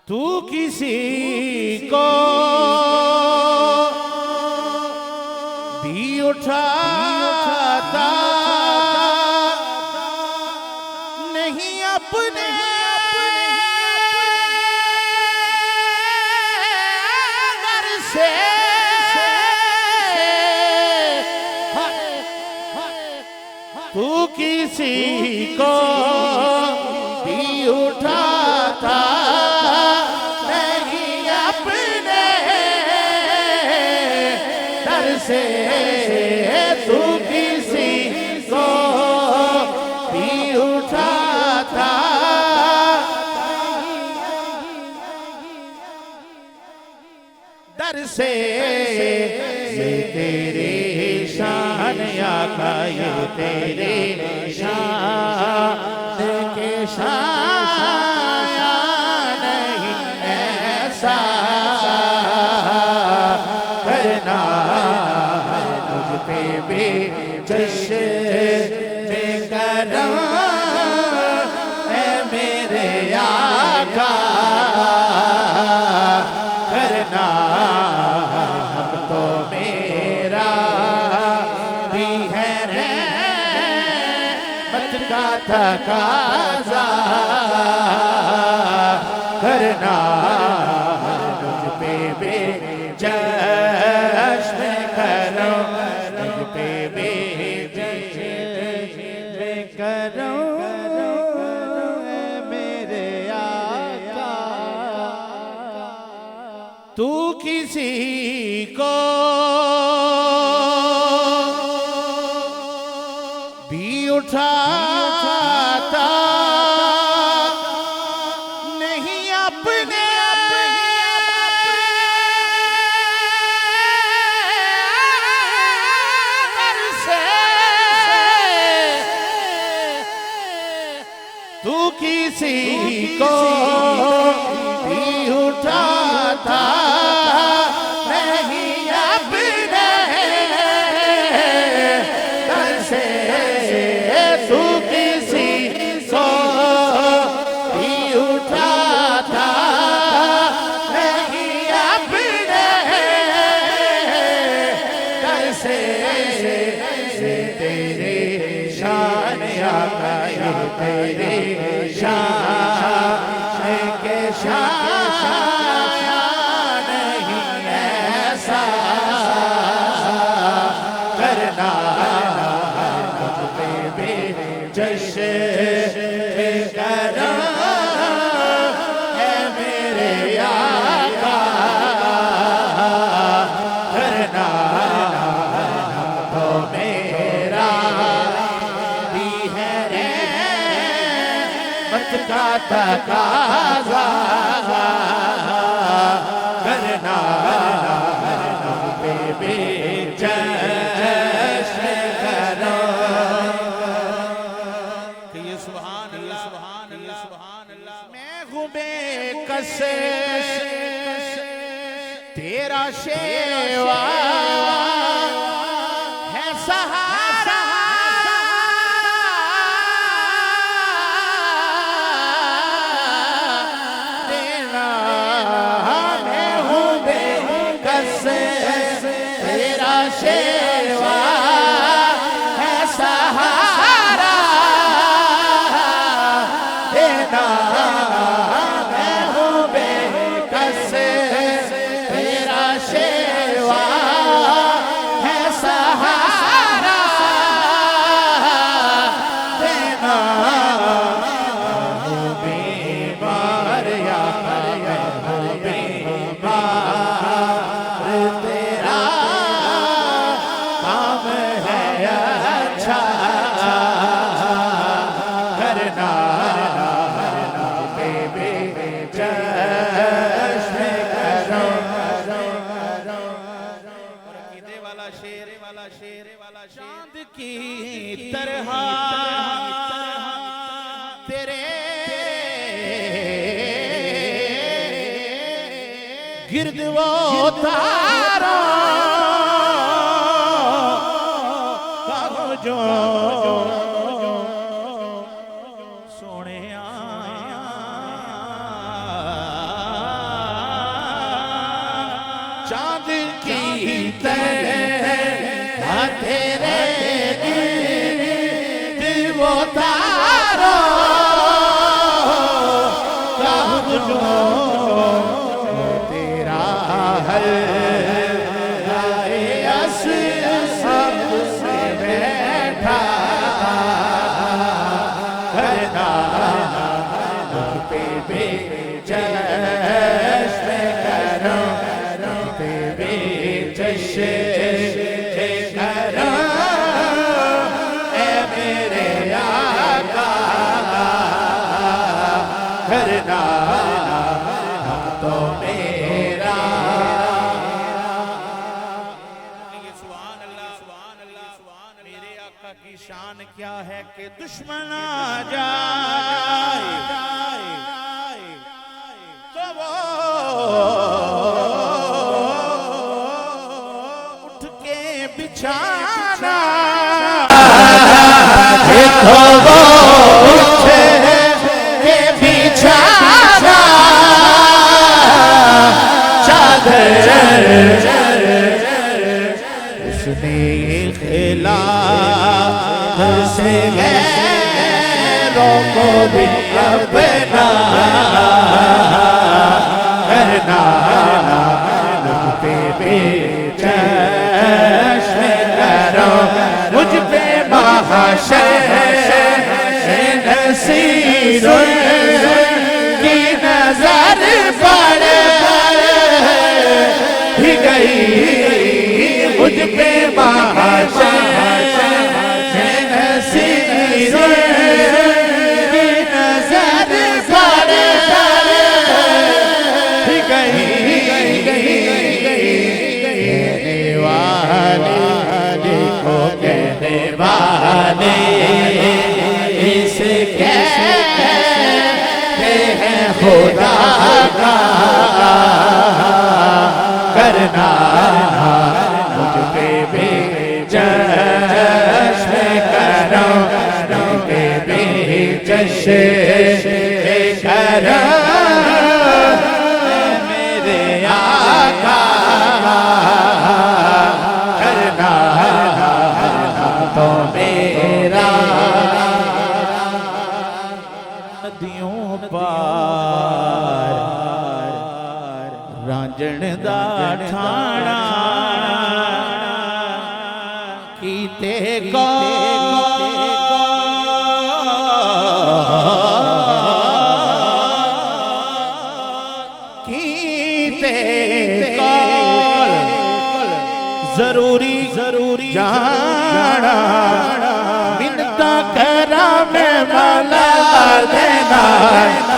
तू किसी को भी उठाता नहीं अपने घर से। तू किसी को भी उठाता नहीं अपने दर से। तू किसी को भी उठाता दर से। ये तेरे शान आका, ये तेरे शान के शान नहीं ऐसा करना मुझ पे भी जश्न करम है मेरे आका करना। हम तो मेरा भी है रहमत का तकाज़ा करना मुझ पे भी जश्न करो, मुझ पे भी जश्न करो मेरे आका। तू किसी को भी उठाता नहीं अपने घर से। तू किसी को भी उठाता नहीं अपने घर से। तू किसी को भी उठाता नहीं अपने घर से। तेरे शान आका, ये तेरे शान के शान नहीं ऐसा करना मुझ पे भी जश्न करना है मेरे आका करना। तो मेरा भी है रहमत का तकाज़ा करना मुझ पे भी जश्न करो। कहिए सुभान अल्लाह, सुभान अल्लाह, सुभान अल्लाह। मैं हूँ बेकस तेरा शेवा है सहारा तेरा। मैं हूँ बेकस तेरा शेवा है सहारा तेरा। मैं हूँ बेकस तेरा शेवा है सहारा तेरा। हूँ बीमार या हूँ बीमार तेरा काम है अच्छा करना बेबी जश्न करो। ईदे वाला शेर चांद की तरह तेरे गिर्द वो तारा जो सोने चांद की तरह तेरे गिर्द वो तारों का हुजूम तेरा हर शान क्या है कि दुश्मन आ जाए तो वो उठ के बिछाना देखो वो उठ के बिछाना चादर उसने खिला से गैरों को भी अपना करना मुझ पे चश्म करो मुझ पे महाशय नसीर की नजर पड़ ही गई मुझ पे महाशय इसे कहते हैं खुदा का करना मुझ पे भी चश्म करो मुझ पे भी चश्म करो मेरे आका करना तो मेरा नदियों पार रांझण दा ठाणा कीते को कीते जरूरी जरूरी जाना मिन्नता करा में मला देना